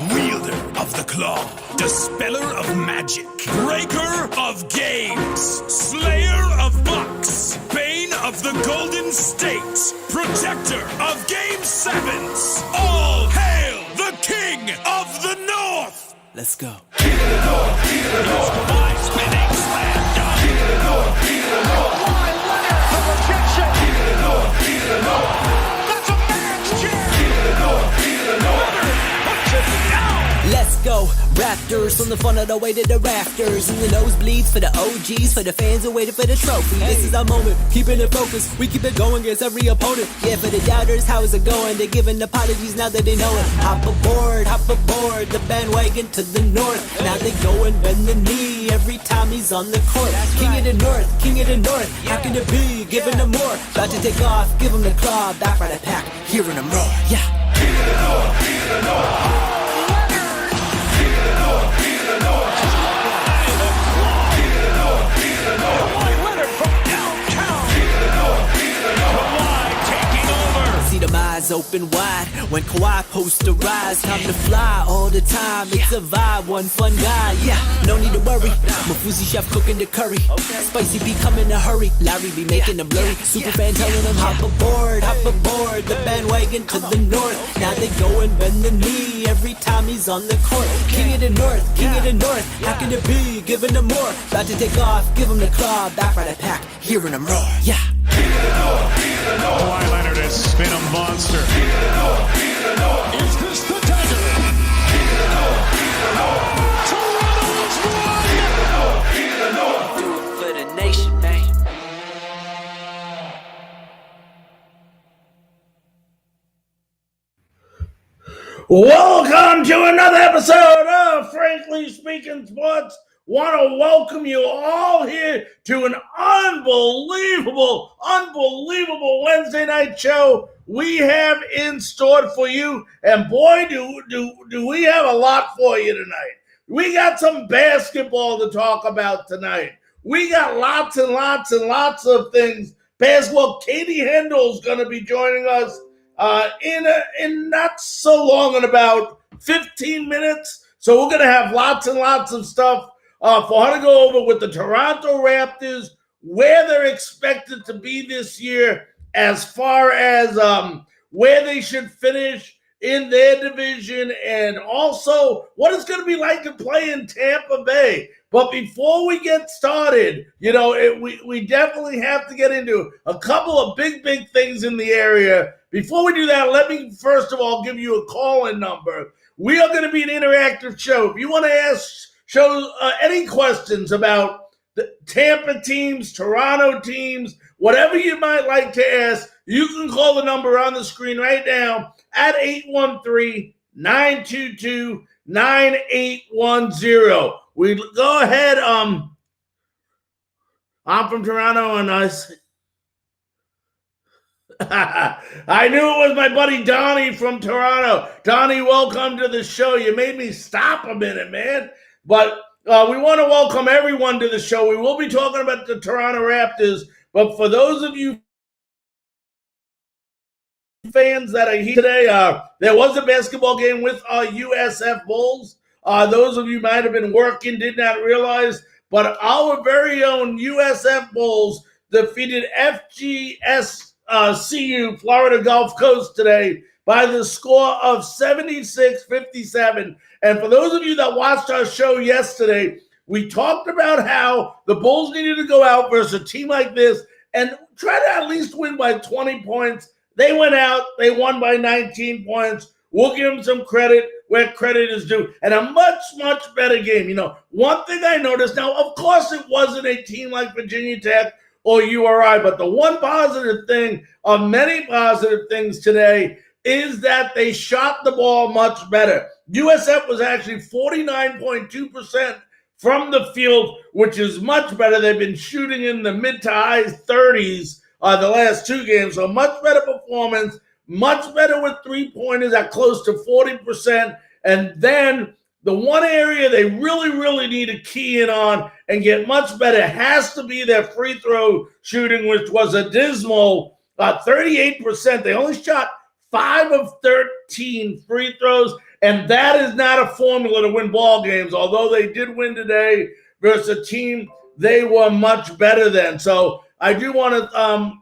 Wielder of the claw, dispeller of magic, breaker of games, slayer of bucks, bane of the Golden State, protector of Game 7s. All hail the King of the North! Let's go. King of the North, King of the North. High spinning slam dunk. King of the North, King of the North. Wide Leonard for rejection. King of the North, King of the North. That's a man's chair. King of the North, King of the North. Puts it down. Let's go, Raptors, from the front of the way to the rafters. And the nosebleeds for the OGs, for the fans who waited for the trophy. This is our moment, keeping it focused. We keep it going against every opponent. Yeah, for the doubters, how is it going? They're giving apologies now that they know it. Hop aboard, the bandwagon to the north. Now they go and bend the knee every time he's on the court. King of the North, King of the North. How can it be? Giving them more. About to take off, give them the claw. Back by the pack, hearing them roar. Yeah. King of the North, King of the North. See them eyes open wide when Kawhi posts to rise. Time to fly all the time. It's a vibe, one fun guy. Yeah, no need to worry. Mafuzi chef cooking the curry. Spicy be coming in a hurry. Larry be making them blurry. Super fan telling them hop aboard. The bandwagon to the north. Now they go and bend the knee every time he's on the court. King of the North, King of the North. How can it be? Giving them more. About to take off, give them the claw. Back by the pack, hearing them roar. Yeah. King of the North, King of the North. Kawhi Leonard has been a monster. King of the North, King of the North. Is this the dagger? King of the North, King of the North. Toronto's won. King of the North, King of the North. Do it for the nation, man. Welcome to another episode of Frankly Speaking Sports. Want to welcome you all here to an unbelievable Wednesday night show we have in store for you. And boy, do we have a lot for you tonight. We got some basketball to talk about tonight. We got lots and lots of things. Basketball. Katie Heindl is going to be joining us in not so long, in about 15 minutes. So we're going to have lots and lots of stuff for her to go over with the Toronto Raptors, where they're expected to be this year as far as where they should finish in their division, and also what it's going to be like to play in Tampa Bay. But before we get started, we definitely have to get into a couple of big things in the area. Before we do that, let me first of all give you a call-in number. We are going to be an interactive show. If you want to ask any questions about the Tampa teams, Toronto teams, whatever you might like to ask, you can call the number on the screen right now at 813-922-9810. We go ahead. I'm from Toronto, and I knew it was my buddy Donnie from Toronto. Donnie, welcome to the show. You made me stop a minute, man. But we want to welcome everyone to the show. We will be talking about the Toronto Raptors, but for those of you fans that are here today, there was a basketball game with our USF Bulls. Those of you might have been working, did not realize, but our very own USF Bulls defeated FGSCU, Florida Gulf Coast, today by the score of 76-57. And for those of you that watched our show yesterday, we talked about how the Bulls needed to go out versus a team like this and try to at least win by 20 points. They went out, they won by 19 points. We'll give them some credit where credit is due. And a much better game. One thing I noticed, now, of course, it wasn't a team like Virginia Tech or URI, but the one positive thing of many positive things today is that they shot the ball much better. USF was actually 49.2% from the field, which is much better. They've been shooting in the mid to high 30s the last two games, so much better performance, much better with three-pointers at close to 40%. And then the one area they really need to key in on and get much better has to be their free throw shooting, which was a dismal 38%. They only shot 5 of 13 free throws, And that is not a formula to win ball games, although they did win today versus a team they were much better than. So I do want to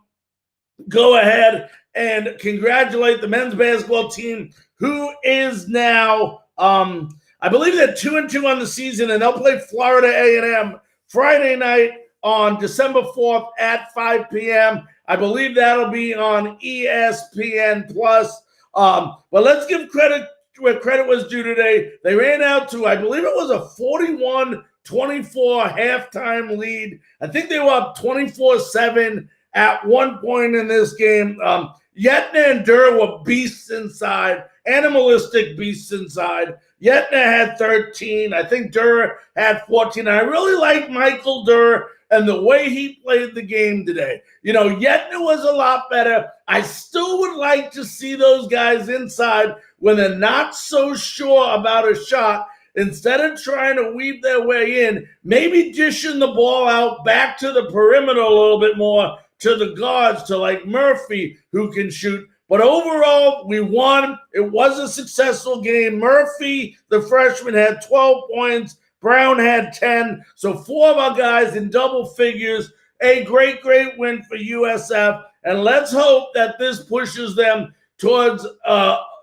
go ahead and congratulate the men's basketball team, who is now, I believe they're 2-2 on the season, and they'll play Florida A&M Friday night on December 4th at 5 p.m. I believe that'll be on ESPN+. But let's give credit where credit was due today. They ran out to, I believe it was a 41-24 halftime lead. I think they were up 24-7 at one point in this game. Yetna and Durr were beasts inside, animalistic beasts inside. Yetna had 13. I think Durr had 14. I really like Michael Durr and the way he played the game today. You know, Yetna was a lot better. I still would like to see those guys inside when they're not so sure about a shot. Instead of trying to weave their way in, maybe dishing the ball out back to the perimeter a little bit more, to the guards, to like Murphy, who can shoot. But overall, we won. It was a successful game. Murphy, the freshman, had 12 points. Brown had 10. So 4 of our guys in double figures. A great, great win for USF. And let's hope that this pushes them towards,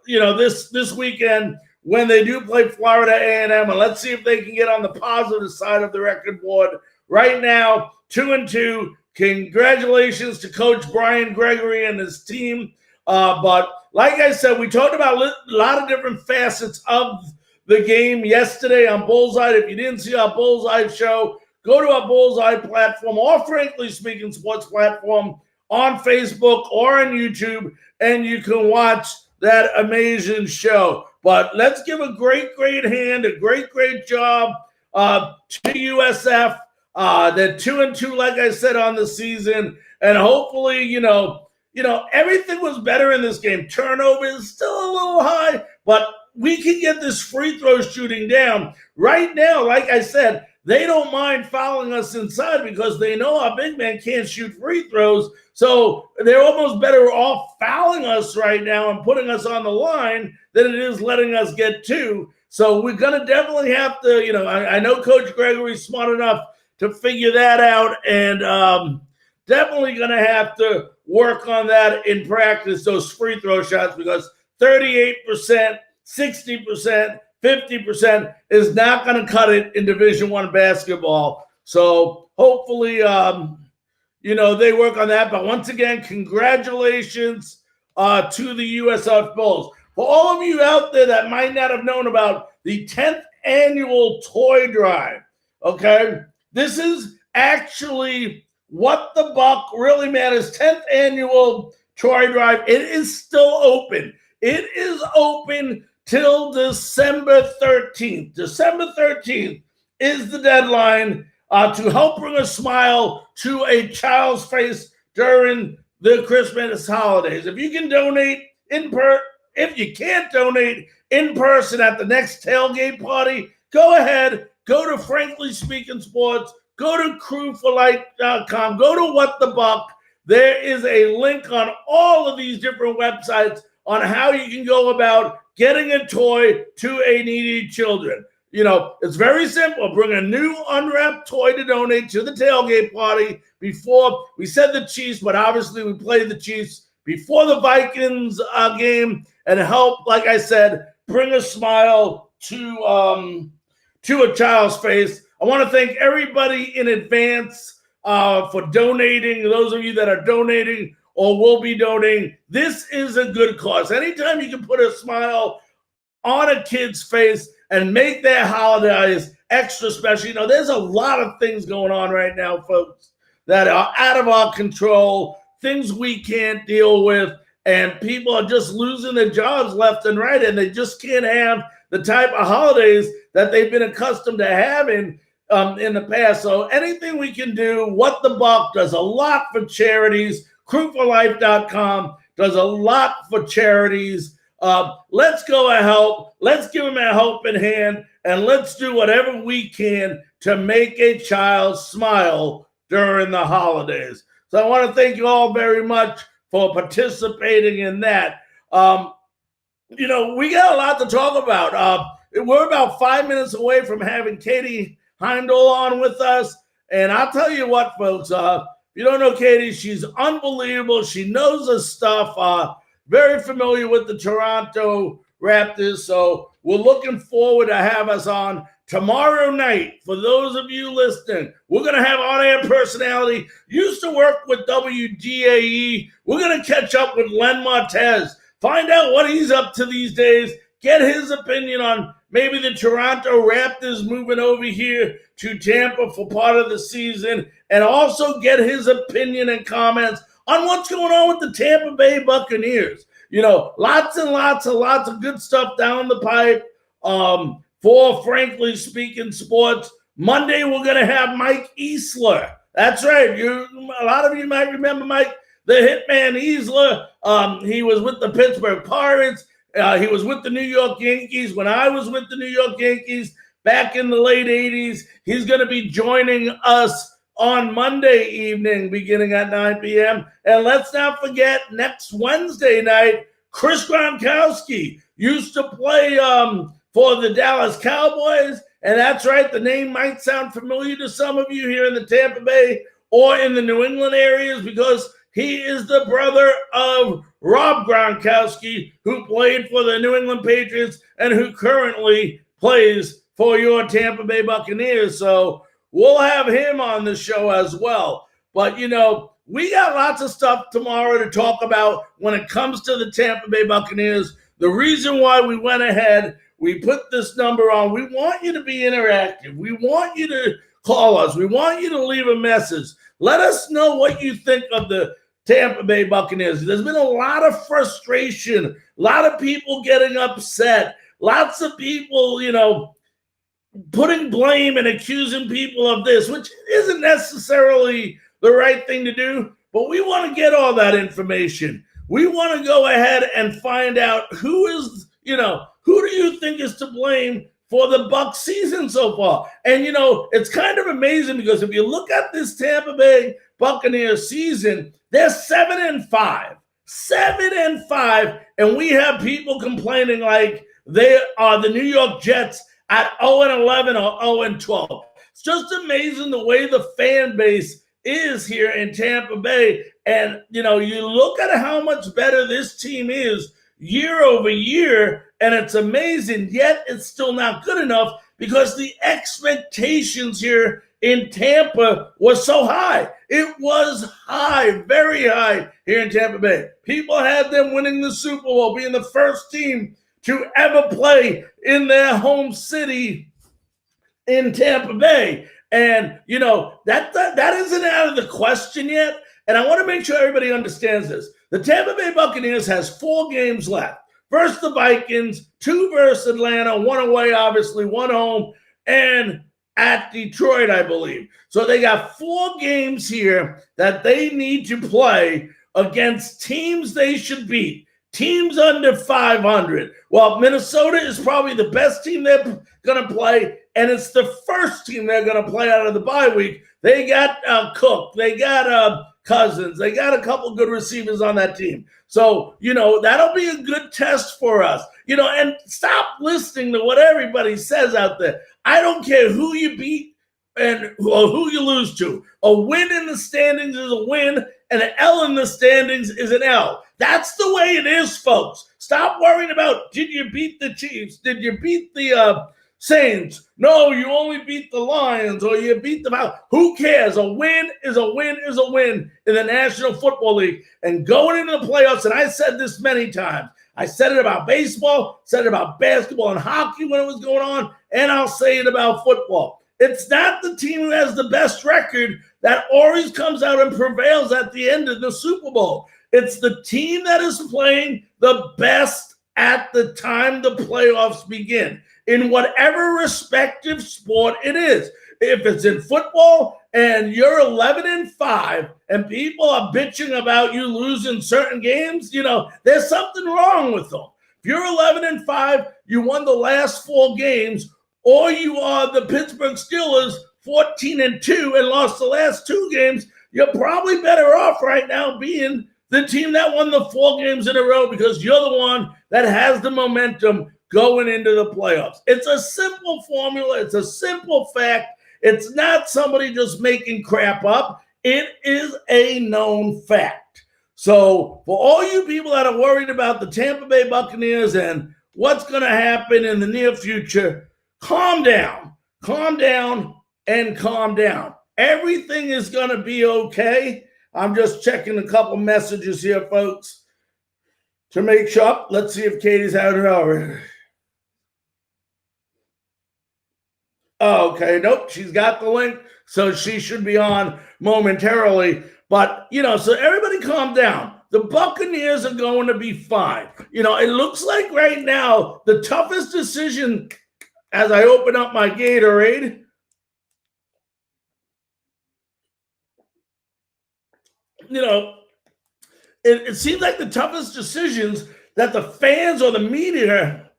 this weekend when they do play Florida A&M. And let's see if they can get on the positive side of the record board. Right now, 2-2. Congratulations to Coach Brian Gregory and his team. But like I said, we talked about a lot of different facets of the game yesterday on Bullseye. If you didn't see our Bullseye show, go to our Bullseye platform or Frankly Speaking Sports platform on Facebook or on YouTube, and you can watch that amazing show. But let's give a great, great hand, a great, great job to USF. They're 2-2, like I said, on the season, and hopefully, everything was better in this game. Turnover is still a little high, but we can get this free throw shooting down. Right now, like I said, they don't mind fouling us inside because they know our big man can't shoot free throws, so they're almost better off fouling us right now and putting us on the line than it is letting us get 2. So we're going to definitely have to, I know Coach Gregory's smart enough to figure that out, and definitely going to have to work on that in practice, those free throw shots, because 38%, 60%, 50% is not going to cut it in Division I basketball. So hopefully, they work on that. But once again, congratulations to the USF Bulls. For all of you out there that might not have known about the 10th annual toy drive, okay? This is actually What the Buck Really Matters 10th annual toy drive. It is still open. It is open till December 13th. December 13th is the deadline to help bring a smile to a child's face during the Christmas holidays. If you can donate if you can't donate in person at the next tailgate party, go ahead. Go to Frankly Speaking Sports. Go to crewforlight.com. Go to What the Buck. There is a link on all of these different websites on how you can go about getting a toy to a needy children. It's very simple. Bring a new unwrapped toy to donate to the tailgate party before we said the Chiefs, but obviously we played the Chiefs before the Vikings game, and help, like I said, bring a smile to a child's face. I want to thank everybody in advance for donating. Those of you that are donating or will be donating, this is a good cause. Anytime you can put a smile on a kid's face and make their holidays extra special. There's a lot of things going on right now, folks, that are out of our control, things we can't deal with, and people are just losing their jobs left and right, and they just can't have the type of holidays that they've been accustomed to having in the past. So anything we can do, What the Buck does a lot for charities. crewforlife.com does a lot for charities. Let's go and help. Let's give them a helping hand, and let's do whatever we can to make a child smile during the holidays. So I want to thank you all very much for participating in that. we got a lot to talk about. We're about 5 minutes away from having Katie Heindl on with us. And I'll tell you what, folks, if you don't know Katie, she's unbelievable. She knows her stuff, very familiar with the Toronto Raptors. So we're looking forward to have us on tomorrow night. For those of you listening, we're going to have on-air personality. Used to work with WDAE. We're going to catch up with Len Martez. Find out what he's up to these days. Get his opinion on maybe the Toronto Raptors moving over here to Tampa for part of the season. And also get his opinion and comments on what's going on with the Tampa Bay Buccaneers. Lots and lots of good stuff down the pipe for Frankly Speaking Sports. Monday, we're going to have Mike Easler. That's right. A lot of you might remember Mike, the Hitman Easler. He was with the Pittsburgh Pirates. He was with the New York Yankees when I was with the New York Yankees back in the late 80s. He's going to be joining us on Monday evening beginning at 9 p.m. And let's not forget, next Wednesday night, Chris Gronkowski used to play for the Dallas Cowboys. And that's right, the name might sound familiar to some of you here in the Tampa Bay or in the New England areas because he is the brother of Rob Gronkowski, who played for the New England Patriots and who currently plays for your Tampa Bay Buccaneers. So we'll have him on the show as well. But, we got lots of stuff tomorrow to talk about when it comes to the Tampa Bay Buccaneers. The reason why we went ahead, we put this number on. We want you to be interactive. We want you to call us. We want you to leave a message. Let us know what you think of the Tampa Bay Buccaneers. There's been a lot of frustration, a lot of people getting upset, lots of people, putting blame and accusing people of this, which isn't necessarily the right thing to do, but we want to get all that information. We want to go ahead and find out who do you think is to blame for the Bucs season so far? And, it's kind of amazing because if you look at this Tampa Bay Buccaneers season, they're 7-5. 7-5, and we have people complaining like they are the New York Jets at 0-11 or 0-12. It's just amazing the way the fan base is here in Tampa Bay. And, you look at how much better this team is year over year, and it's amazing, yet it's still not good enough because the expectations here in Tampa was so high. It was high, very high here in Tampa Bay. People had them winning the Super Bowl, being the first team to ever play in their home city in Tampa Bay. And, that isn't out of the question yet. And I want to make sure everybody understands this. The Tampa Bay Buccaneers has 4 games left. Versus the Vikings, 2 versus Atlanta, 1 away, obviously, 1 home, and at Detroit, I believe. So they got 4 games here that they need to play against teams they should beat. Teams under 500. Well, Minnesota is probably the best team they're going to play, and it's the first team they're going to play out of the bye week. They got Cook. They got Cousins. They got a couple good receivers on that team. So, that'll be a good test for us. And stop listening to what everybody says out there. I don't care who you beat or who you lose to. A win in the standings is a win, and an L in the standings is an L. That's the way it is, folks. Stop worrying about, did you beat the Chiefs? Did you beat the Saints? No, you only beat the Lions or you beat the Who cares? A win is a win is a win in the National Football League. And going into the playoffs, and I said this many times, I said it about baseball, said it about basketball and hockey when it was going on, and I'll say it about football. It's not the team who has the best record that always comes out and prevails at the end of the Super Bowl. It's the team that is playing the best at the time the playoffs begin, in whatever respective sport it is. If it's in football and you're 11-5 and people are bitching about you losing certain games, there's something wrong with them. If you're 11-5, you won the last 4 games, or you are the Pittsburgh Steelers 14-2 and lost the last 2 games, you're probably better off right now being the team that won the 4 games in a row because you're the one that has the momentum going into the playoffs. It's a simple formula. It's a simple fact. It's not somebody just making crap up. It is a known fact. So for all you people that are worried about the Tampa Bay Buccaneers and what's going to happen in the near future, calm down. Calm down and calm down. Everything is going to be okay. I'm just checking a couple messages here, folks, to make sure. Let's see if Katie's out or over. Oh, okay. Nope. She's got the link, so she should be on momentarily. But, so everybody calm down. The Buccaneers are going to be fine. It looks like right now the toughest decision as I open up my Gatorade, it seems like the toughest decisions that the fans or the media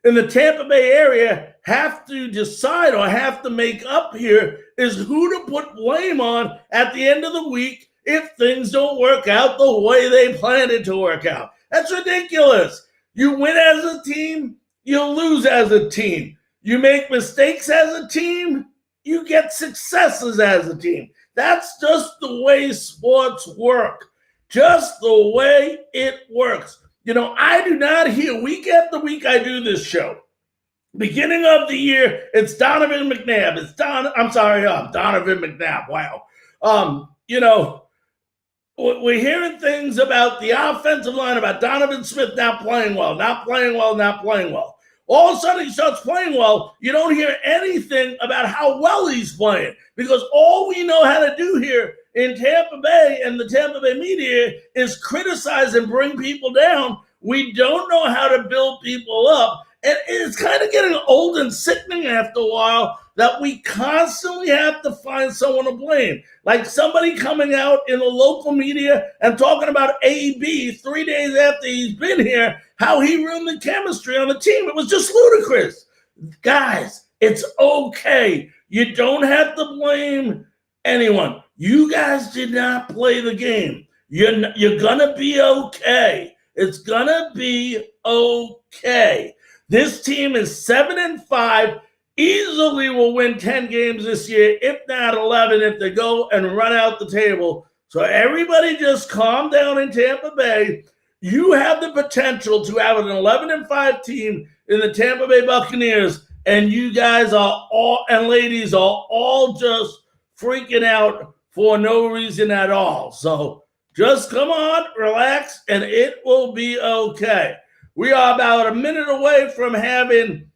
in the Tampa Bay area have to decide or have to make up here is who to put blame on at the end of the week if things don't work out the way they planned it to work out. That's ridiculous. You win as a team, you lose as a team. You make mistakes as a team, you get successes as a team. That's just the way sports work. Just the way it works. I do not hear week after week I do this show. Beginning of the year, it's Donovan McNabb. Donovan McNabb. Wow. We're hearing things about the offensive line, about Donovan Smith not playing well. All of a sudden he starts playing well. You don't hear anything about how well he's playing because all we know how to do here in Tampa Bay and the Tampa Bay media is criticize and bring people down. We don't know how to build people up. And it's kind of getting old and sickening after a while that we constantly have to find someone to blame. Like somebody coming out in the local media and talking about AB 3 days after he's been here, how he ruined the chemistry on the team. It was just ludicrous. Guys, it's okay. You don't have to blame anyone. You guys did not play the game. You're going to be okay. It's going to be okay. This team is 7-5, easily will win 10 games this year, if not 11, if they go and run out the table. So everybody just calm down in Tampa Bay. You have the potential to have an 11-5 team in the Tampa Bay Buccaneers, and you guys are all, and ladies are all just freaking out for no reason at all. So just come on, relax, and it will be okay. We are about a minute away from having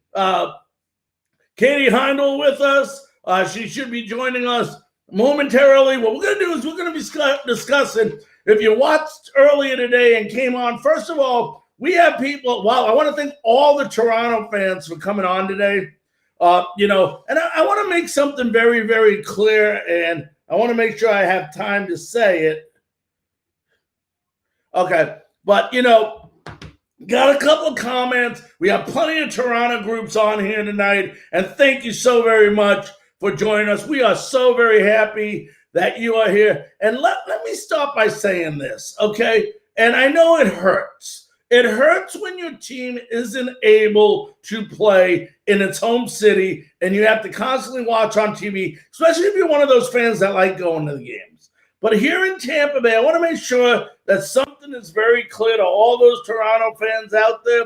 Katie Heindl with us. She should be joining us momentarily. What we're going to do is we're going to be discussing, if you watched earlier today and came on, first of all, we have people, I want to thank all the Toronto fans for coming on today. And I want to make something very, very clear, and I want to make sure I have time to say it. Okay, but, got a couple of comments. We have plenty of Toronto groups on here tonight. And thank you so very much for joining us. We are so very happy that you are here. And let me start by saying this, okay? And I know it hurts. It hurts when your team isn't able to play in its home city and you have to constantly watch on TV, especially if you're one of those fans that like going to the games. But here in Tampa Bay, I want to make sure that something is very clear to all those Toronto fans out there.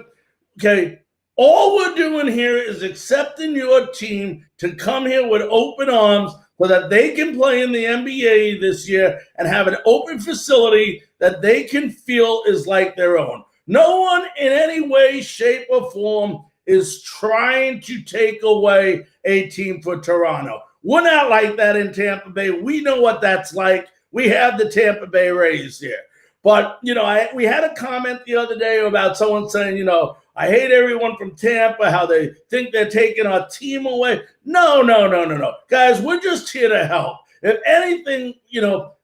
Okay, all we're doing here is accepting your team to come here with open arms so that they can play in the NBA this year and have an open facility that they can feel is like their own. No one in any way, shape, or form is trying to take away a team for Toronto. We're not like that in Tampa Bay. We know what that's like. We have the Tampa Bay Rays here. But, we had a comment the other day about someone saying, I hate everyone from Tampa, how they think they're taking our team away. No. Guys, we're just here to help. If anything,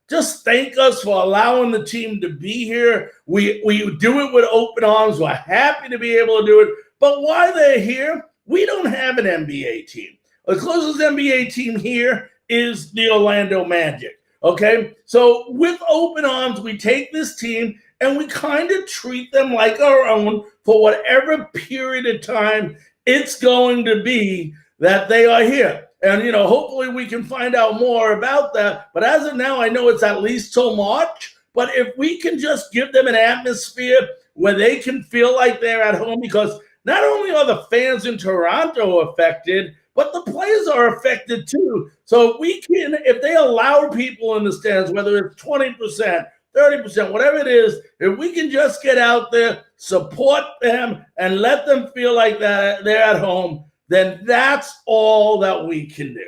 just thank us for allowing the team to be here. We do it with open arms. We're happy to be able to do it. But while they're here, we don't have an NBA team. The closest NBA team here is the Orlando Magic. Okay, so with open arms, we take this team and we kind of treat them like our own for whatever period of time it's going to be that they are here. And, hopefully we can find out more about that. But as of now, I know it's at least till March. But if we can just give them an atmosphere where they can feel like they're at home, because not only are the fans in Toronto affected, but the players are affected too. So if they allow people in the stands, whether it's 20%, 30%, whatever it is, if we can just get out there, support them, and let them feel like that they're at home, then that's all that we can do.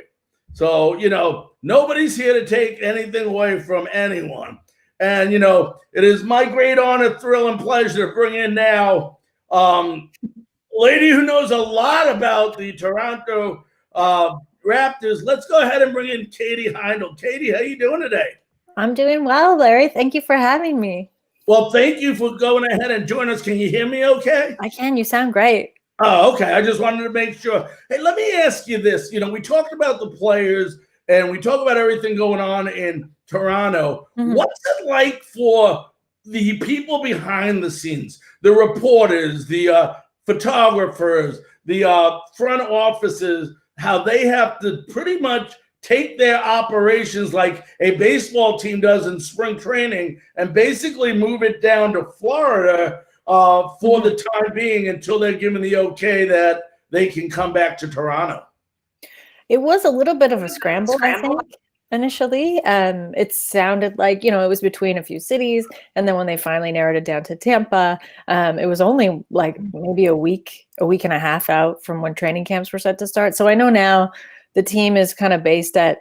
So, nobody's here to take anything away from anyone. And, it is my great honor, thrill, and pleasure to bring in now lady who knows a lot about the Toronto Raptors. Let's go ahead and bring in Katie Heindl. Katie, how you doing today? I'm doing well, Larry. Thank you for having me. Well, thank you for going ahead and joining us. Can you hear me okay? I can. You sound great. Oh, okay. I just wanted to make sure. Hey, let me ask you this. We talked about the players and we talk about everything going on in Toronto. Mm-hmm. What's it like for the people behind the scenes, the reporters, the photographers, the front offices, how they have to pretty much take their operations like a baseball team does in spring training and basically move it down to Florida for the time being until they're given the okay that they can come back to Toronto? It was a little bit of a scramble. I think. Initially, it sounded like, it was between a few cities. And then when they finally narrowed it down to Tampa, it was only like maybe a week and a half out from when training camps were set to start. So I know now the team is kind of based at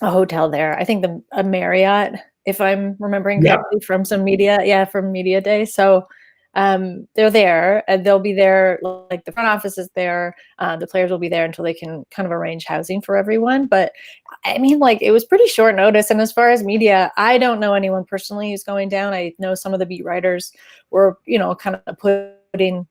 a hotel there. I think a Marriott, if I'm remembering correctly from some media. Yeah, from media day. So they're there and they'll be there, like the front office is there. The players will be there until they can kind of arrange housing for everyone. But I mean, it was pretty short notice. And as far as media, I don't know anyone personally who's going down. I know some of the beat writers were, kind of putting,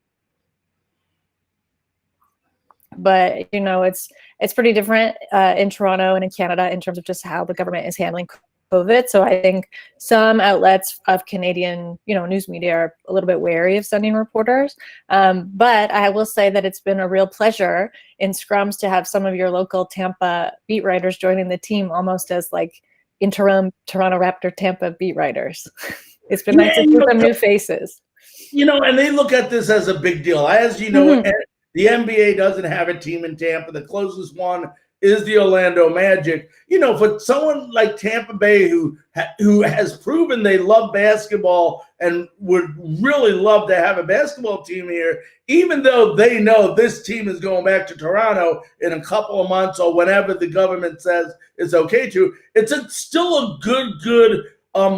but it's pretty different in Toronto and in Canada in terms of just how the government is handling COVID. So I think some outlets of Canadian, news media are a little bit wary of sending reporters. But I will say that it's been a real pleasure in scrums to have some of your local Tampa beat writers joining the team almost as like interim Toronto Raptor Tampa beat writers. It's been nice to see some new faces. And they look at this as a big deal. As you know, the NBA doesn't have a team in Tampa. The closest one is the Orlando Magic. For someone like Tampa Bay who has proven they love basketball and would really love to have a basketball team here, even though they know this team is going back to Toronto in a couple of months or whenever the government says it's okay to, it's still a good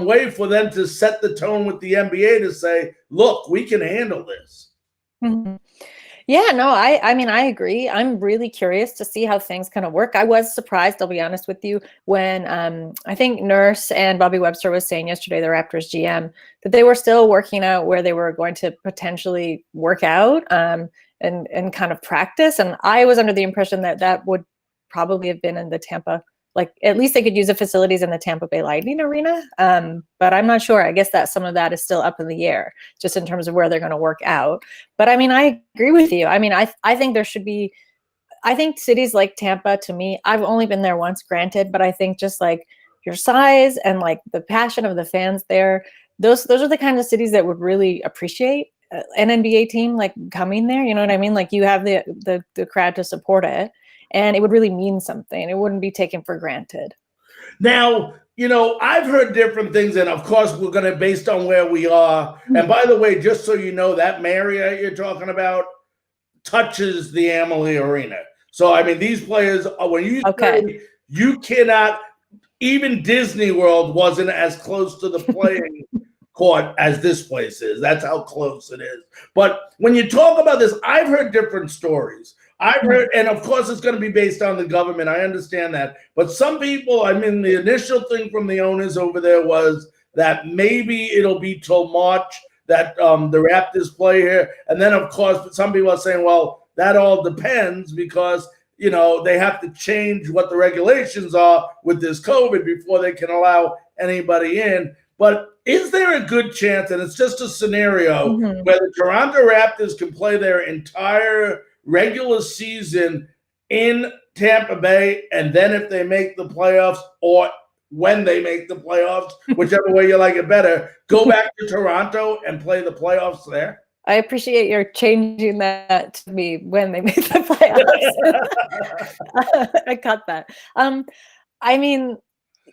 way for them to set the tone with the NBA to say, look, we can handle this. Mm-hmm. Yeah, no, I mean, I agree. I'm really curious to see how things kind of work. I was surprised, I'll be honest with you, when I think Nurse and Bobby Webster was saying yesterday, the Raptors GM, that they were still working out where they were going to potentially work out and kind of practice. And I was under the impression that would probably have been in the Tampa, like at least they could use the facilities in the Tampa Bay Lightning Arena. But I'm not sure. I guess that some of that is still up in the air, just in terms of where they're going to work out. But I mean, I agree with you. I mean, I think there should be, I think cities like Tampa, to me, I've only been there once, granted, but I think just like your size and like the passion of the fans there, those are the kinds of cities that would really appreciate an NBA team like coming there. You know what I mean? Like you have the crowd to support it. And it would really mean something. It wouldn't be taken for granted. Now, I've heard different things, and of course, we're going to based on where we are. Mm-hmm. And by the way, just so you know, that Marriott you're talking about touches the Amalie Arena. So, I mean, these players, when you say you cannot, even Disney World wasn't as close to the playing court as this place is. That's how close it is. But when you talk about this, I've heard different stories. I've heard, and of course it's going to be based on the government. I understand that. But some people, I mean, the initial thing from the owners over there was that maybe it'll be till March that the Raptors play here. And then, of course, some people are saying, well, that all depends because, they have to change what the regulations are with this COVID before they can allow anybody in. But is there a good chance, and it's just a scenario, where the Toronto Raptors can play their entire regular season in Tampa Bay, and then if they make the playoffs, or when they make the playoffs, whichever way you like it better, go back to Toronto and play the playoffs there? I appreciate your changing that to me when they make the playoffs. I got that. I mean,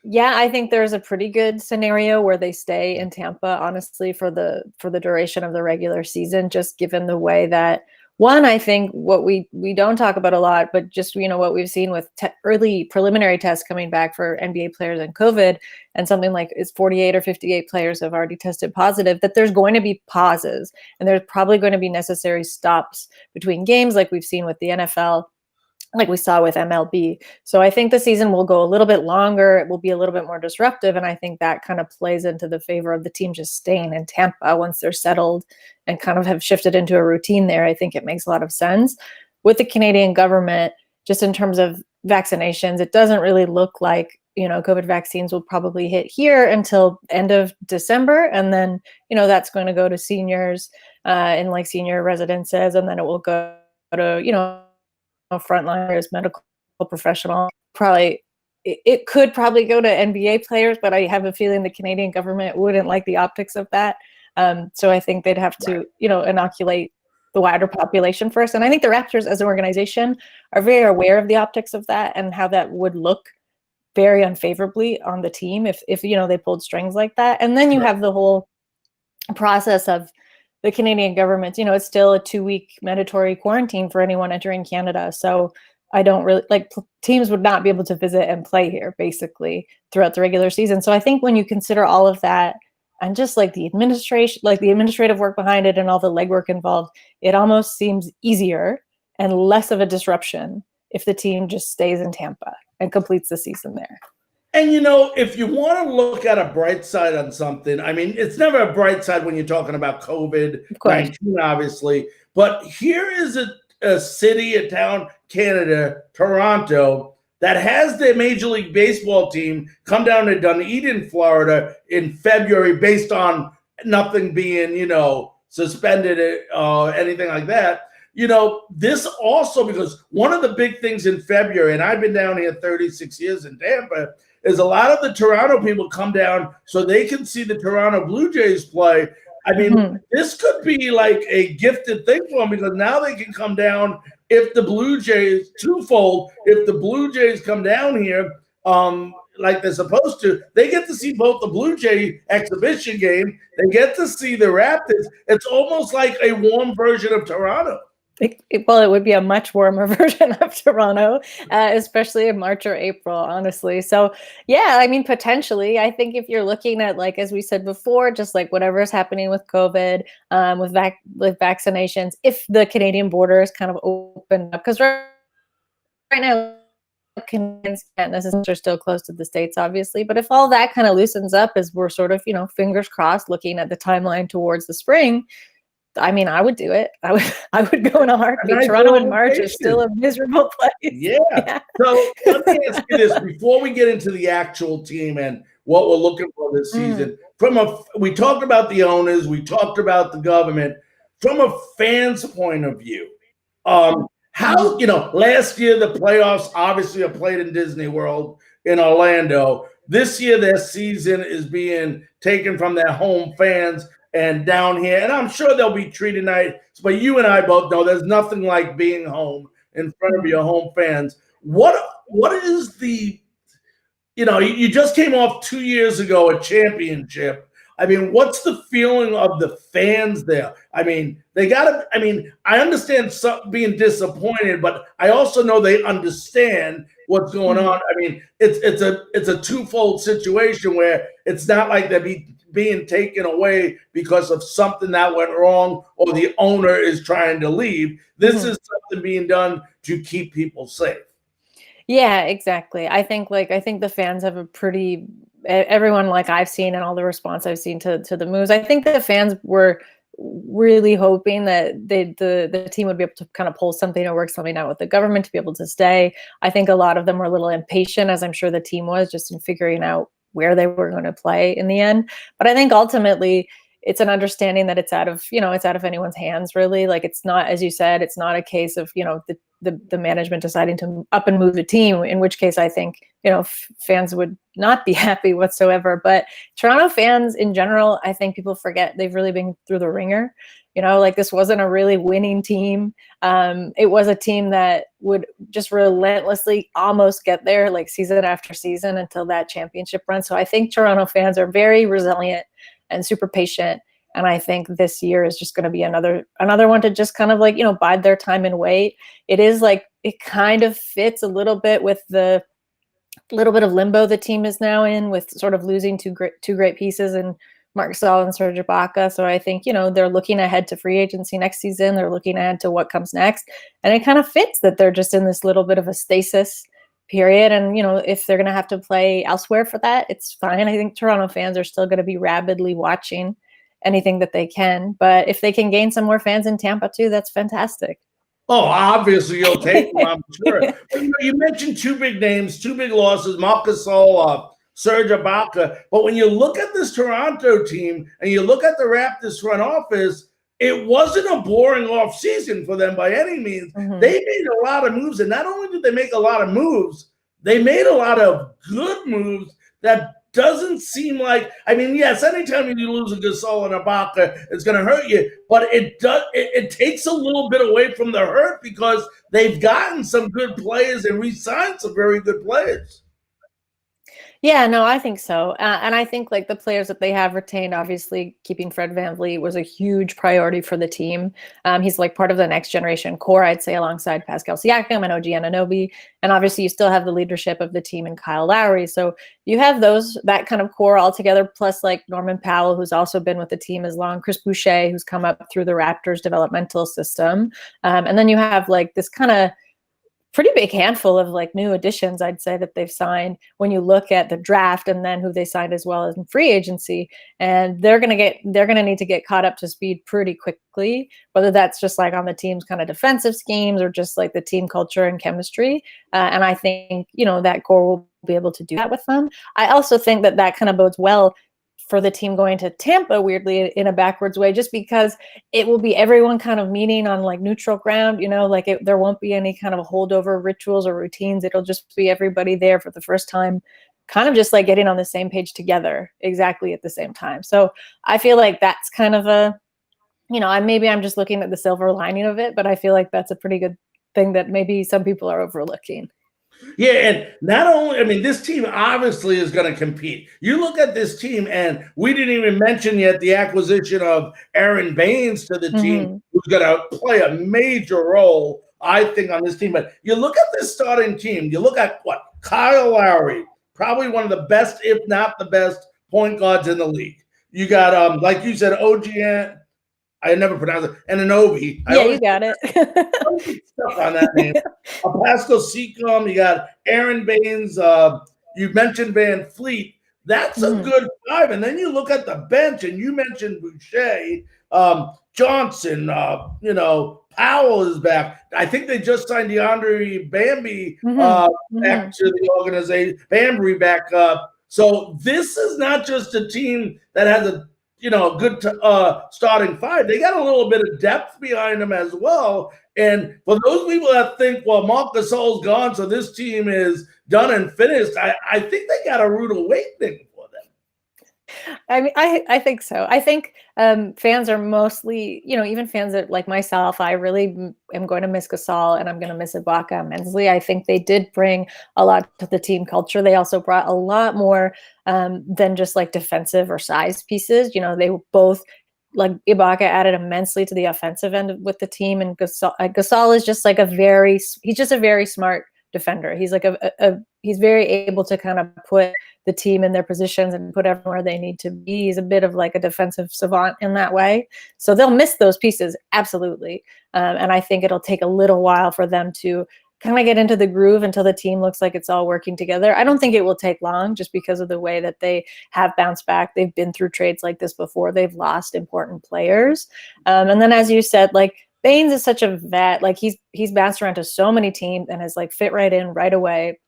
yeah, I think there's a pretty good scenario where they stay in Tampa, honestly, for the duration of the regular season, just given the way that, one, I think what we don't talk about a lot, but just, what we've seen with early preliminary tests coming back for NBA players and COVID, and something like it's 48 or 58 players have already tested positive, that there's going to be pauses and there's probably going to be necessary stops between games, like we've seen with the NFL, like we saw with MLB. So I think the season will go a little bit longer. It will be a little bit more disruptive. And I think that kind of plays into the favor of the team just staying in Tampa once they're settled and kind of have shifted into a routine there. I think it makes a lot of sense. With the Canadian government, just in terms of vaccinations, it doesn't really look like, COVID vaccines will probably hit here until end of December. And then, that's going to go to seniors in like senior residences. And then it will go to, frontliners, medical professional. Probably it could probably go to NBA players, but I have a feeling the Canadian government wouldn't like the optics of that. So I think they'd have to, inoculate the wider population first. And I think the Raptors as an organization are very aware of the optics of that and how that would look very unfavorably on the team if they pulled strings like that. And then you have the whole process of the Canadian government, it's still a 2-week mandatory quarantine for anyone entering Canada. So I don't really teams would not be able to visit and play here basically throughout the regular season. So I think when you consider all of that and just like the administration, like the administrative work behind it and all the legwork involved, it almost seems easier and less of a disruption if the team just stays in Tampa and completes the season there. And, if you want to look at a bright side on something, I mean, it's never a bright side when you're talking about COVID-19, obviously. But here is a city, a town, Canada, Toronto, that has their Major League Baseball team come down to Dunedin, Florida in February based on nothing being, suspended or anything like that. This also, because one of the big things in February, and I've been down here 36 years in Tampa, is a lot of the Toronto people come down so they can see the Toronto Blue Jays play. I mean, this could be like a gifted thing for them because now they can come down if the Blue Jays, twofold, if the Blue Jays come down here like they're supposed to, they get to see both the Blue Jay exhibition game, they get to see the Raptors. It's almost like a warm version of Toronto. It would be a much warmer version of Toronto, especially in March or April, honestly. So, yeah, I mean, potentially, I think if you're looking at, like, as we said before, just like whatever is happening with COVID, with vaccinations, if the Canadian border is kind of opened up, because right now, Canadians can't necessarily are still close to the States, obviously. But if all that kind of loosens up as we're sort of, fingers crossed, looking at the timeline towards the spring, I mean, I would do it. I would go in a heartbeat. Toronto in March is still a miserable place. Yeah. So let me ask you this before we get into the actual team and what we're looking for this season. We talked about the owners, we talked about the government. From a fan's point of view, how, last year the playoffs obviously are played in Disney World in Orlando. This year their season is being taken from their home fans and down here, and I'm sure they'll be treated nice, but you and I both know there's nothing like being home in front of your home fans. What is the, you just came off 2 years ago a championship. I mean, what's the feeling of the fans there? I mean, I understand being disappointed, but I also know they understand what's going on. I mean, it's a twofold situation where it's not like they're being taken away because of something that went wrong or the owner is trying to leave. This is something being done to keep people safe. Yeah, exactly. I think the fans have a pretty, everyone like I've seen and all the response I've seen to the moves, I think the fans were really hoping that the team would be able to kind of pull something or work something out with the government to be able to stay. I think a lot of them were a little impatient, as I'm sure the team was, just in figuring out where they were going to play in the end. But I think ultimately it's an understanding that it's out of anyone's hands, really. Like, it's not, as you said, it's not a case of, the management deciding to up and move the team, in which case I think, fans would not be happy whatsoever. But Toronto fans in general, I think people forget they've really been through the ringer. Like, this wasn't a really winning team. It was a team that would just relentlessly almost get there, like, season after season, until that championship run. So I think Toronto fans are very resilient and super patient. And I think this year is just going to be another one to just kind of, like, bide their time and wait. It is like, it kind of fits a little bit with the little bit of limbo the team is now in, with sort of losing two great pieces in Marc Gasol and Serge Ibaka. So I think, they're looking ahead to free agency next season. They're looking ahead to what comes next. And it kind of fits that they're just in this little bit of a stasis period. And, if they're going to have to play elsewhere for that, it's fine. I think Toronto fans are still going to be rabidly watching anything that they can. But if they can gain some more fans in Tampa too, that's fantastic. Oh, obviously you'll take them, I'm sure. But, you mentioned two big names, two big losses, Marc Gasol, Serge Ibaka. But when you look at this Toronto team and you look at the Raptors front office, it wasn't a boring offseason for them by any means. Mm-hmm. They made a lot of moves, and not only did they make a lot of moves, they made a lot of good moves that doesn't seem like, yes, anytime you lose a Gasol and Ibaka, it's going to hurt you, but it takes a little bit away from the hurt, because they've gotten some good players and re-signed some very good players. Yeah, no, I think so. And I think, like, the players that they have retained, obviously keeping Fred VanVleet was a huge priority for the team. He's like part of the next generation core, I'd say, alongside Pascal Siakam and OG Anunoby. And obviously you still have the leadership of the team in Kyle Lowry. So you have that kind of core all together, plus, like, Norman Powell, who's also been with the team as long, Chris Boucher, who's come up through the Raptors developmental system. And then you have, like, this kind of pretty big handful of, like, new additions, I'd say, that they've signed when you look at the draft, and then who they signed as well as in free agency. And they're going to need to get caught up to speed pretty quickly, whether that's just, like, on the team's kind of defensive schemes or just, like, the team culture and chemistry. And I think, that core will be able to do that with them. I also think that kind of bodes well for the team going to Tampa, weirdly, in a backwards way, just because it will be everyone kind of meeting on, like, neutral ground, there won't be any kind of holdover rituals or routines. It'll just be everybody there for the first time, kind of just, like, getting on the same page together exactly at the same time. So I feel like that's kind of maybe I'm just looking at the silver lining of it, but I feel like that's a pretty good thing that maybe some people are overlooking. Yeah, and not only, this team obviously is going to compete. You look at this team, and we didn't even mention yet the acquisition of Aaron Baines to the team, who's going to play a major role, I think, on this team. But you look at this starting team, you look at Kyle Lowry, probably one of the best, if not the best, point guards in the league. You got, like you said, OG, I never pronounce it, Anunoby. Yeah, you got it. Stuff on that name. Pascal Siakam, you got Aaron Baines, you mentioned VanVleet. That's a good five. And then you look at the bench, and you mentioned Boucher, Johnson, Powell is back. I think they just signed DeAndre Bambi back to the organization. Bambry back up. So this is not just a team that has a good starting five. They got a little bit of depth behind them as well. And for those people that think, well, Marc Gasol's gone, so this team is done and finished, I think they got a rude awakening for them. I think so. I think fans are mostly, even fans that, like myself, I really am going to miss Gasol, and I'm going to miss Ibaka immensely. I think they did bring a lot to the team culture. They also brought a lot more than just, like, defensive or size pieces. They both, like, Ibaka added immensely to the offensive end with the team, and Gasol is just, like, he's just a very smart defender. He's like he's very able to kind of put the team in their positions and put everyone where they need to be. He's a bit of, like, a defensive savant in that way. So they'll miss those pieces, absolutely. And I think it'll take a little while for them to kind of get into the groove until the team looks like it's all working together. I don't think it will take long just because of the way that they have bounced back. They've been through trades like this before. They've lost important players. And then, as you said, like, Baines is such a vet. Like, he's bounced around to so many teams and has like fit right in right away.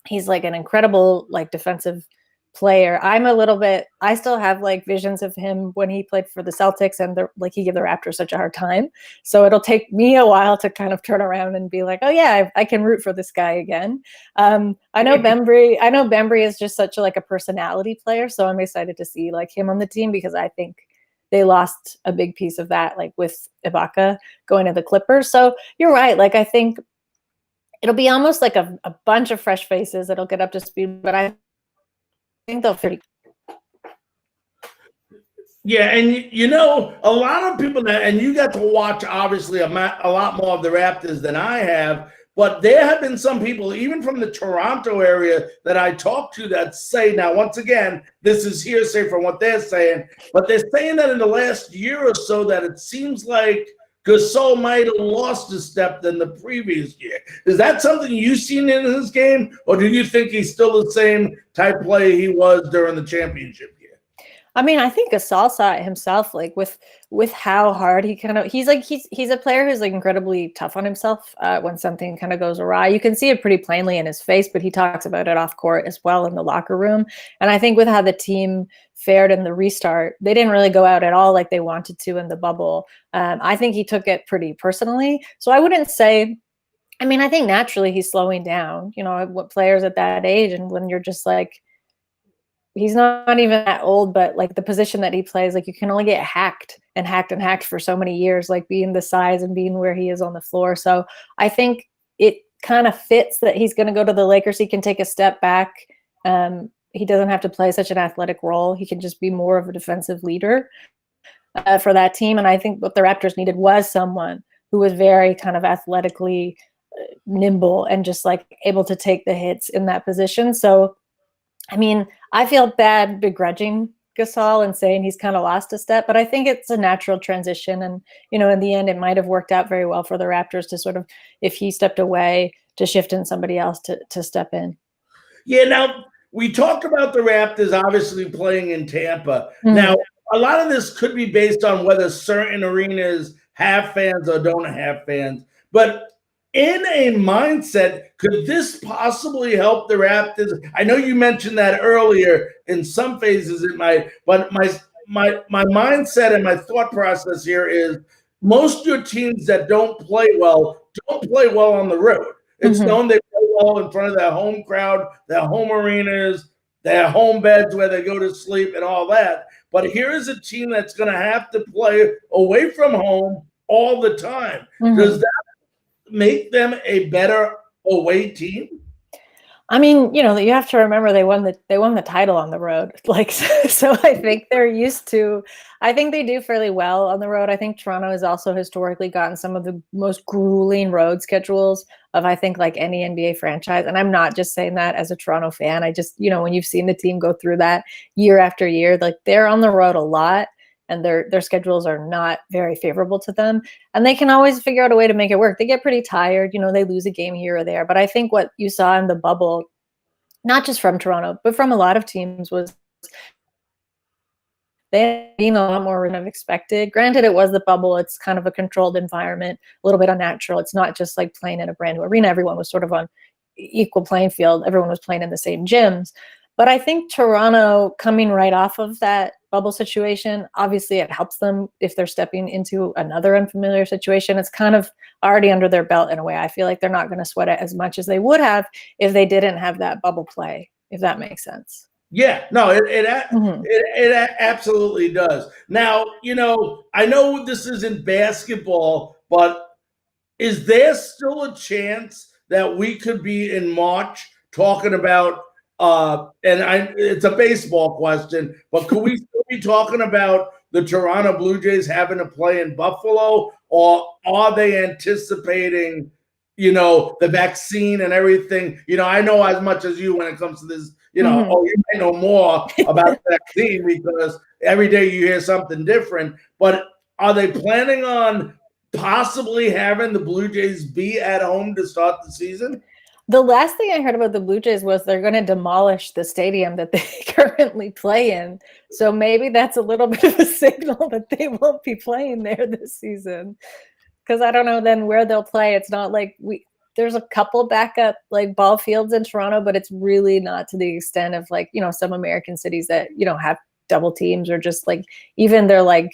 He's like an incredible like defensive player. I still have like visions of him when he played for the Celtics, and he gave the Raptors such a hard time. So it'll take me a while to kind of turn around and be like, oh yeah, I can root for this guy again. I know Bembry is just such a personality player. So I'm excited to see like him on the team, because I think they lost a big piece of that, like with Ibaka going to the Clippers. So you're right. Like, I think it'll be almost like a bunch of fresh faces that'll get up to speed, but I think they'll pretty. Yeah, and a lot of people and you got to watch obviously a lot more of the Raptors than I have, but there have been some people, even from the Toronto area, that I talk to that say, now once again, this is hearsay from what they're saying, but they're saying that in the last year or so that it seems like Gasol might have lost a step than the previous year. Is that something you've seen in his game, or do you think he's still the same type player he was during the championship year? I mean, I think Gasol saw it himself, like with how hard he's a player who's like incredibly tough on himself when something kind of goes awry. You can see it pretty plainly in his face, but he talks about it off court as well in the locker room. And I think with how the team fared in the restart, they didn't really go out at all like they wanted to in the bubble. I think he took it pretty personally. So I wouldn't say, I mean, I think naturally he's slowing down, what players at that age, and when you're just like, he's not even that old, but like the position that he plays, like you can only get hacked and hacked and hacked for so many years, like being the size and being where he is on the floor. So I think it kind of fits that he's going to go to the Lakers. He can take a step back. He doesn't have to play such an athletic role. He can just be more of a defensive leader for that team. And I think what the Raptors needed was someone who was very kind of athletically nimble and just like able to take the hits in that position. So I mean, I feel bad begrudging Gasol and saying he's kind of lost a step, but I think it's a natural transition. And, in the end, it might have worked out very well for the Raptors to sort of, if he stepped away, to shift in somebody else to step in. Yeah, now, we talked about the Raptors obviously playing in Tampa. Mm-hmm. Now, a lot of this could be based on whether certain arenas have fans or don't have fans, but in a mindset, could this possibly help the Raptors? I know you mentioned that earlier. In some phases it might, but my mindset and my thought process here is most of your teams that don't play well on the road. It's known they play well in front of their home crowd, their home arenas, their home beds where they go to sleep and all that. But here is a team that's going to have to play away from home all the time. Does that make them a better away team? I mean, you have to remember they won the title on the road. Like, so I think they're used to, I think they do fairly well on the road. I think Toronto has also historically gotten some of the most grueling road schedules of, I think, like any NBA franchise. And I'm not just saying that as a Toronto fan. I just, when you've seen the team go through that year after year, like they're on the road a lot. And their schedules are not very favorable to them. And they can always figure out a way to make it work. They get pretty tired. They lose a game here or there. But I think what you saw in the bubble, not just from Toronto, but from a lot of teams, was they being a lot more than expected. Granted, it was the bubble. It's kind of a controlled environment, a little bit unnatural. It's not just like playing in a brand new arena. Everyone was sort of on equal playing field. Everyone was playing in the same gyms. But I think Toronto, coming right off of that bubble situation, obviously it helps them if they're stepping into another unfamiliar situation. It's kind of already under their belt in a way. I feel like they're not going to sweat it as much as they would have if they didn't have that bubble play, if that makes sense. Yeah, no, it absolutely does. Now, I know this isn't basketball, but is there still a chance that we could be in March talking about it's a baseball question, but could we still be talking about the Toronto Blue Jays having to play in Buffalo, or are they anticipating, the vaccine and everything? I know as much as you when it comes to this, you might know more about the vaccine because every day you hear something different, but are they planning on possibly having the Blue Jays be at home to start the season? The last thing I heard about the Blue Jays was they're going to demolish the stadium that they currently play in. So maybe that's a little bit of a signal that they won't be playing there this season. Because I don't know then where they'll play. It's not like there's a couple backup like ball fields in Toronto, but it's really not to the extent of like, some American cities that, have double teams or just like even they're like,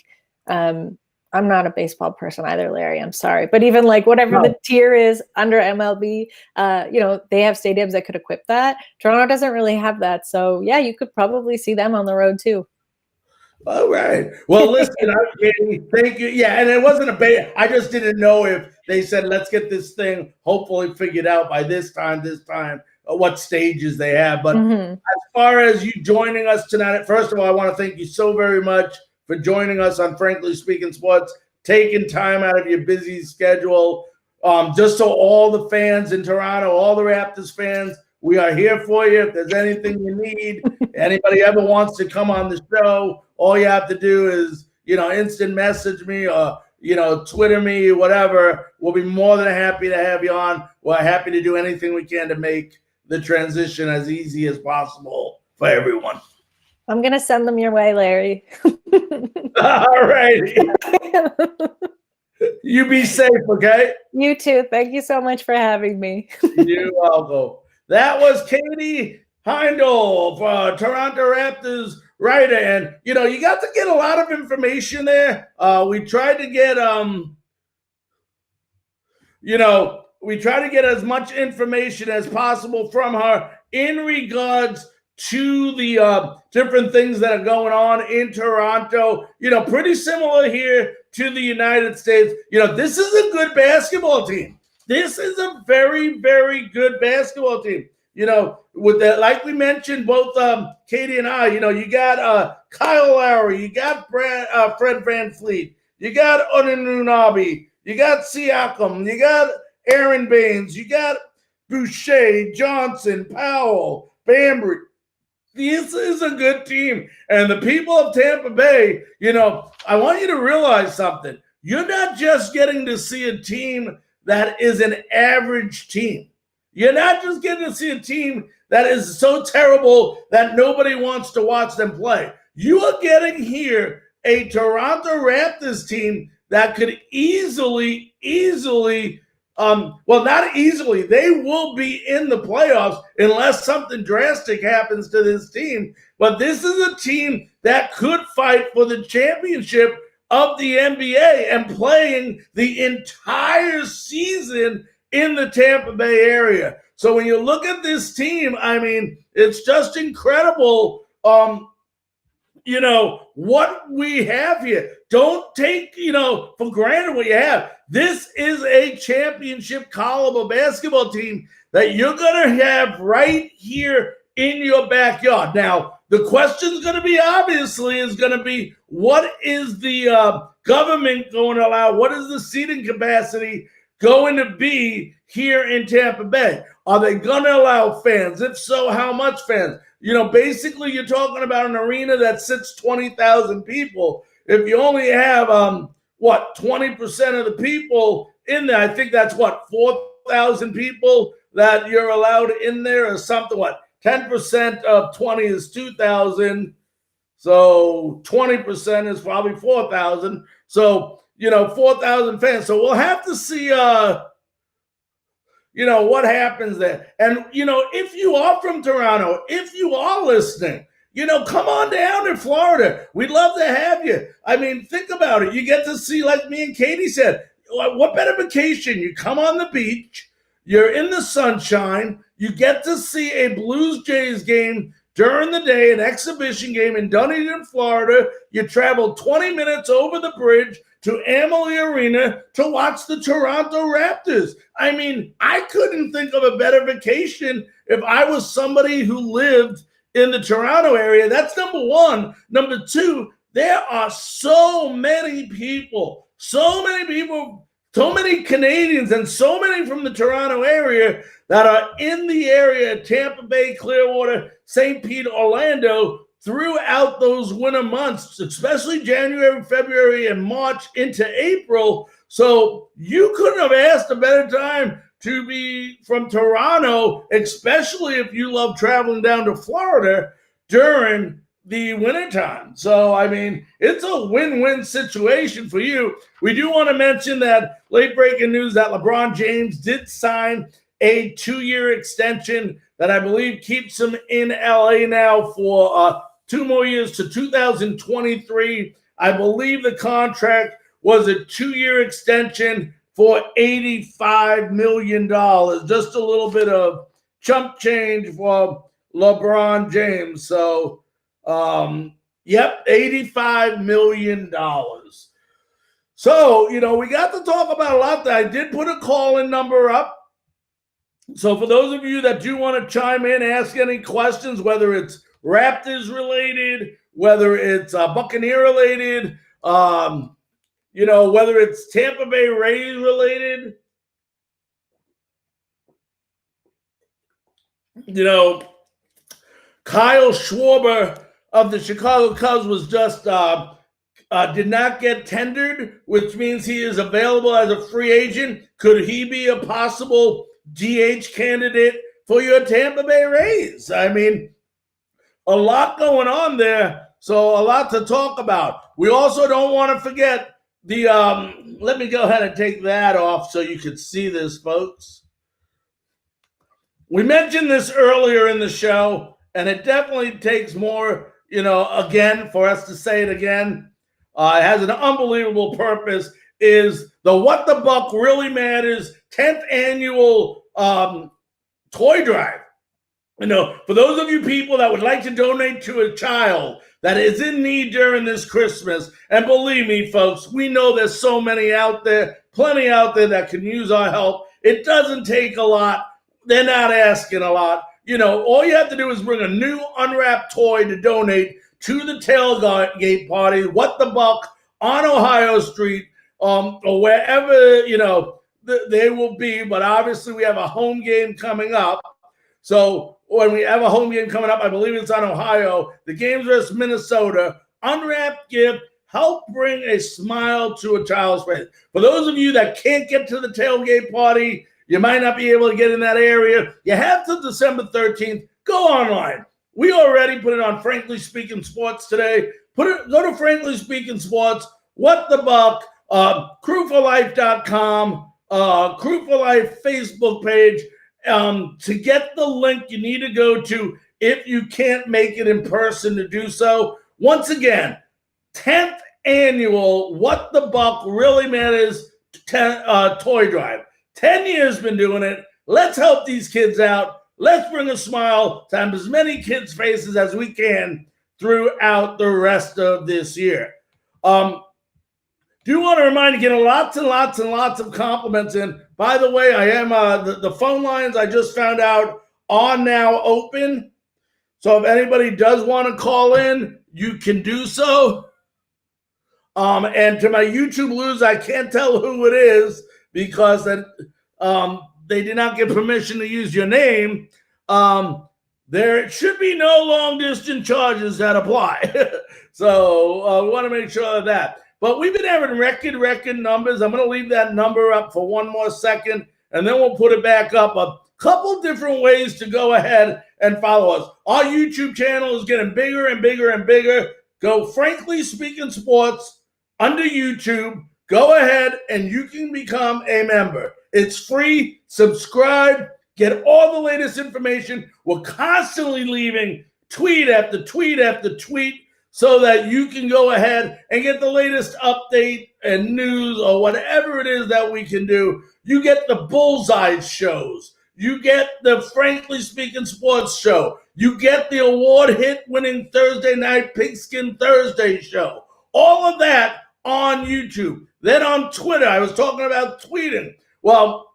I'm not a baseball person either, Larry. I'm sorry. But even like whatever the tier is under MLB, they have stadiums that could equip that. Toronto doesn't really have that. So, yeah, you could probably see them on the road too. All right. Well, listen, thank you. Yeah, and it wasn't I just didn't know if they said, let's get this thing hopefully figured out by this time, what stages they have. But as far as you joining us tonight, first of all, I want to thank you so very much for joining us on Frankly Speaking Sports, taking time out of your busy schedule. Just so all the fans in Toronto, all the Raptors fans, we are here for you. If there's anything you need, anybody ever wants to come on the show, all you have to do is, instant message me or, Twitter me, whatever. We'll be more than happy to have you on. We're happy to do anything we can to make the transition as easy as possible for everyone. I'm going to send them your way, Larry. All right. You be safe, okay? You too. Thank you so much for having me. You're welcome. That was Katie Heindl, Toronto Raptors writer. And, you got to get a lot of information there. We tried to get, as much information as possible from her in regards to the different things that are going on in Toronto. Pretty similar here to the United States. This is a good basketball team. This is a very, very good basketball team. With that, like we mentioned, both Katie and I, you got Kyle Lowry, you got Fred VanVleet, you got Anunoby, you got Siakam, you got Aaron Baines, you got Boucher, Johnson, Powell, Bambry. This is a good team. And the people of Tampa Bay, I want you to realize something. You're not just getting to see a team that is an average team. You're not just getting to see a team that is so terrible that nobody wants to watch them play. You are getting here a Toronto Raptors team that could easily, not easily, they will be in the playoffs unless something drastic happens to this team. But this is a team that could fight for the championship of the NBA and playing the entire season in the Tampa Bay area. So when you look at this team, it's just incredible, what we have here. Don't take, for granted what you have. This is a championship caliber basketball team that you're going to have right here in your backyard. Now, the question is going to be, what is the government going to allow? What is the seating capacity going to be here in Tampa Bay? Are they going to allow fans? If so, how much fans? Basically, you're talking about an arena that sits 20,000 people. If you only have, 20% of the people in there, I think that's 4,000 people that you're allowed in there or something. 10% of 20 is 2,000. So 20% is probably 4,000. So, 4,000 fans. So we'll have to see, what happens there. And, if you are from Toronto, if you are listening, come on down to Florida. We'd love to have you. Think about it. You get to see, like me and Katie said, what better vacation? You come on the beach, you're in the sunshine, you get to see a Blues Jays game during the day, an exhibition game in Dunedin, Florida. You travel 20 minutes over the bridge to Amalie Arena to watch the Toronto Raptors. I couldn't think of a better vacation if I was somebody who lived in the Toronto area. That's number one. Number two, there are so many people, so many Canadians, and so many from the Toronto area that are in the area, Tampa Bay, Clearwater, St. Pete, Orlando, throughout those winter months, especially January, February, and March into April. So you couldn't have asked a better time to be from Toronto, especially if you love traveling down to Florida during the wintertime. So, I mean, it's a win-win situation for you. We do want to mention that late breaking news that LeBron James did sign a 2-year extension that I believe keeps him in LA now for 2 more years to 2023. I believe the contract was a 2-year extension for $85 million. Just a little bit of chump change for LeBron James. So, $85 million. So, we got to talk about a lot. I did put a call-in number up. So for those of you that do want to chime in, ask any questions, whether it's Raptors related, whether it's Buccaneer related, whether it's Tampa Bay Rays related, Kyle Schwarber of the Chicago Cubs was just did not get tendered, which means he is available as a free agent. Could he be a possible DH candidate for your Tampa Bay Rays? I mean, a lot going on there, so a lot to talk about. We also don't want to forget the let me go ahead and take that off so you can see this, folks. We mentioned this earlier in the show, and it definitely takes more, again, for us to say it again. It has an unbelievable purpose, is the What the Buck Really Matters 10th annual toy drive. For those of you people that would like to donate to a child that is in need during this Christmas, and believe me, folks, we know there's so many out there, plenty out there that can use our help. It doesn't take a lot. They're not asking a lot. All you have to do is bring a new unwrapped toy to donate to the tailgate party, What the Buck, on Ohio Street, or wherever, they will be. But obviously we have a home game coming up. So when we have a home game coming up, I believe it's on Ohio. The game's versus Minnesota. Unwrapped gift, help bring a smile to a child's face. For those of you that can't get to the tailgate party, you might not be able to get in that area. You have till December 13th. Go online. We already put it on Frankly Speaking Sports today. Go to Frankly Speaking Sports, What the Buck, crewforlife.com, Crew for Life Facebook page. To get the link, you need to go to if you can't make it in person to do so. Once again, 10th annual What the Buck Really Matters toy drive. 10 years been doing it. Let's help these kids out. Let's bring a smile to as many kids' faces as we can throughout the rest of this year. Do want to remind you, getting lots and lots and lots of compliments in. By the way, I am the phone lines I just found out are now open. So if anybody does want to call in, you can do so. And to my YouTube losers, I can't tell who it is because they did not get permission to use your name. There should be no long-distance charges that apply. So we want to make sure of that. But we've been having record numbers. I'm going to leave that number up for one more second, and then we'll put it back up. A couple different ways to go ahead and follow us. Our YouTube channel is getting bigger and bigger and bigger. Go Frankly Speaking Sports under YouTube. Go ahead, and you can become a member. It's free. Subscribe. Get all the latest information. We're constantly leaving tweet after tweet after tweet, so that you can go ahead and get the latest update and news or whatever it is that we can do. You get the Bullseye shows. You get the Frankly Speaking Sports show. You get the award hit-winning Thursday night Pigskin Thursday show. All of that on YouTube. Then on Twitter, I was talking about tweeting. Well,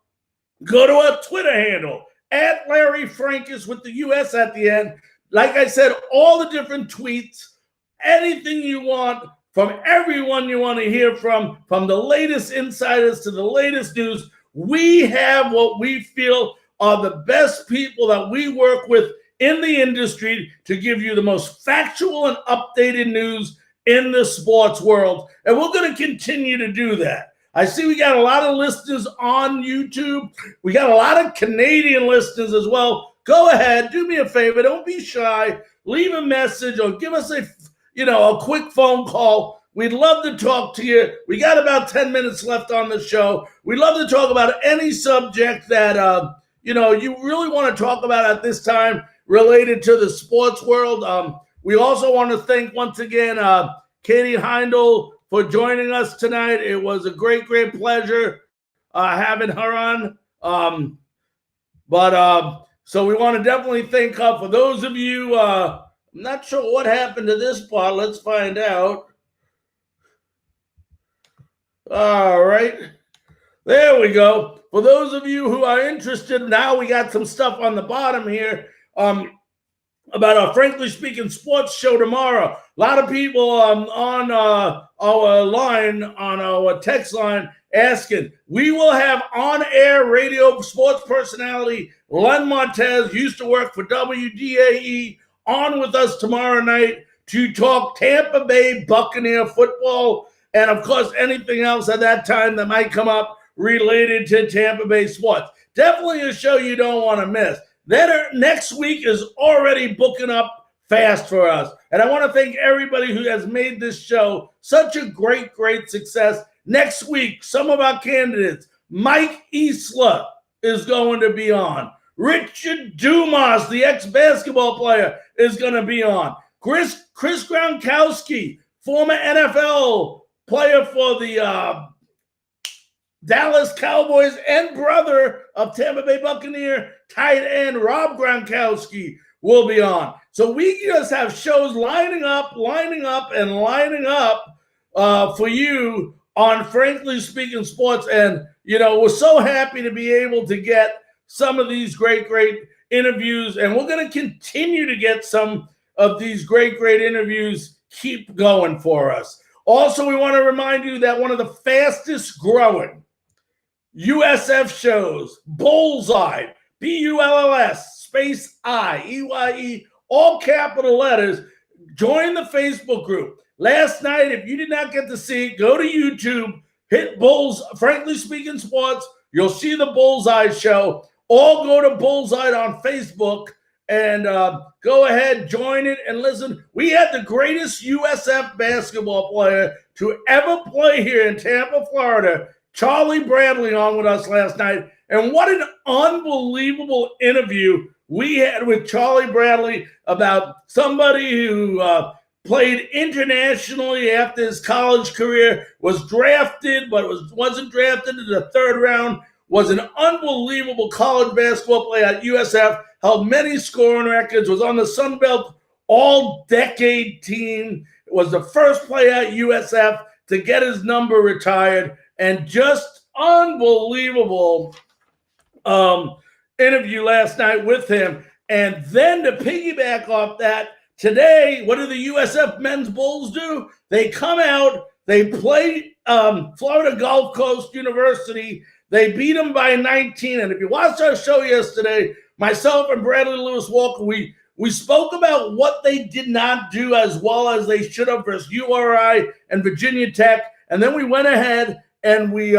go to our Twitter handle, @LarryFrankus with the US at the end. Like I said, all the different tweets, anything you want from everyone you want to hear from the latest insiders to the latest news. We have what we feel are the best people that we work with in the industry to give you the most factual and updated news in the sports world. And we're going to continue to do that. I see we got a lot of listeners on YouTube. We got a lot of Canadian listeners as well. Go ahead, do me a favor. Don't be shy. Leave a message or give us a quick phone call. We'd love to talk to you. We got about 10 minutes left on the show. We'd love to talk about any subject that you really want to talk about at this time related to the sports world. We also want to thank once again Katie Heindl for joining us tonight. It was a great, great pleasure having her on. So we want to definitely thank her. For those of you, I'm not sure what happened to this part. Let's find out. All right. There we go. For those of you who are interested, now we got some stuff on the bottom here about our Frankly Speaking sports show tomorrow. A lot of people on our line, on our text line, asking. We will have on-air radio sports personality Len Montez, used to work for WDAE, on with us tomorrow night to talk Tampa Bay Buccaneer football and, of course, anything else at that time that might come up related to Tampa Bay sports. Definitely a show you don't want to miss. Next week is already booking up fast for us. And I want to thank everybody who has made this show such a great, great success. Next week, some of our candidates, Mike Easler is going to be on. Richard Dumas, the ex-basketball player, is going to be on. Chris Gronkowski, former NFL player for the Dallas Cowboys and brother of Tampa Bay Buccaneer tight end Rob Gronkowski will be on. So we just have shows lining up for you on Frankly Speaking Sports. And, we're so happy to be able to get some of these great, great interviews. And we're going to continue to get some of these great, great interviews keep going for us. Also, we want to remind you that one of the fastest growing USF shows, Bullseye, BULLS, space I, EYE, all capital letters. Join the Facebook group. Last night, if you did not get to see it, go to YouTube, hit Frankly Speaking Sports. You'll see the Bullseye show. All go to Bullseye on Facebook and go ahead, join it, and listen. We had the greatest USF basketball player to ever play here in Tampa, Florida, Charlie Bradley, on with us last night. And what an unbelievable interview we had with Charlie Bradley about somebody who played internationally after his college career, was drafted but wasn't drafted in the third round, was an unbelievable college basketball player at USF, held many scoring records, was on the Sun Belt all-decade team, was the first player at USF to get his number retired, and just unbelievable interview last night with him. And then to piggyback off that, today, what do the USF men's Bulls do? They come out, they play Florida Gulf Coast University. They beat them by 19. And if you watched our show yesterday, myself and Bradley Lewis Walker, we spoke about what they did not do as well as they should have versus URI and Virginia Tech. And then we went ahead and we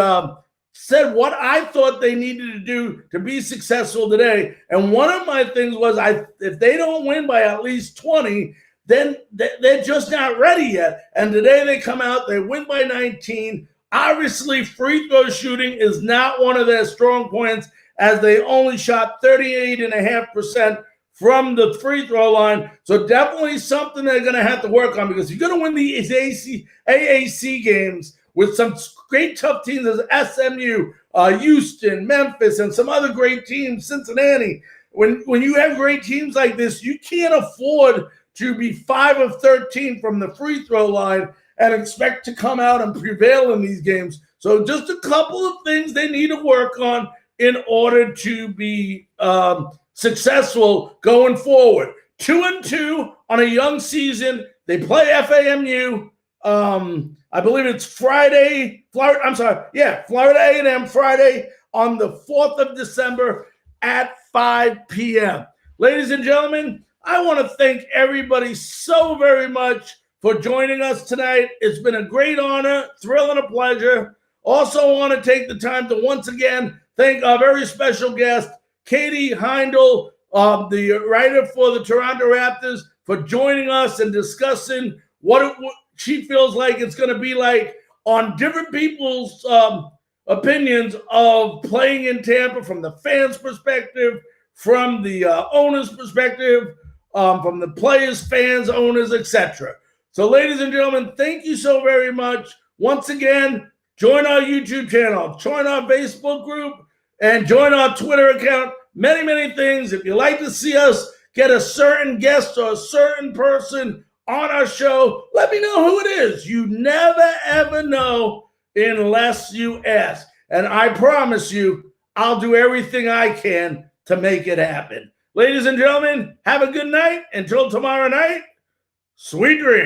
said what I thought they needed to do to be successful today. And one of my things was, if they don't win by at least 20, then they're just not ready yet. And today they come out, they win by 19. Obviously, free throw shooting is not one of their strong points, as they only shot 38.5% from the free throw line. So definitely something they're going to have to work on, because you're going to win these AAC games with some great tough teams as SMU, Houston, Memphis, and some other great teams, Cincinnati. When you have great teams like this, you can't afford to be 5 of 13 from the free throw line and expect to come out and prevail in these games. So just a couple of things they need to work on in order to be successful going forward. 2-2 on a young season. They play FAMU. I believe it's Friday. Florida A&M Friday on the 4th of December at 5 p.m. Ladies and gentlemen, I want to thank everybody so very much for joining us tonight. It's been a great honor, thrill, and a pleasure. Also want to take the time to once again thank our very special guest, Katie Heindl, the writer for the Toronto Raptors, for joining us and discussing what she feels like it's going to be like on different people's opinions of playing in Tampa from the fans' perspective, from the owners' perspective, from the players, fans, owners, etc. So, ladies and gentlemen, thank you so very much. Once again, join our YouTube channel, join our Facebook group, and join our Twitter account. Many, many things. If you'd like to see us get a certain guest or a certain person on our show, let me know who it is. You never, ever know unless you ask. And I promise you, I'll do everything I can to make it happen. Ladies and gentlemen, have a good night. Until tomorrow night, sweet dreams.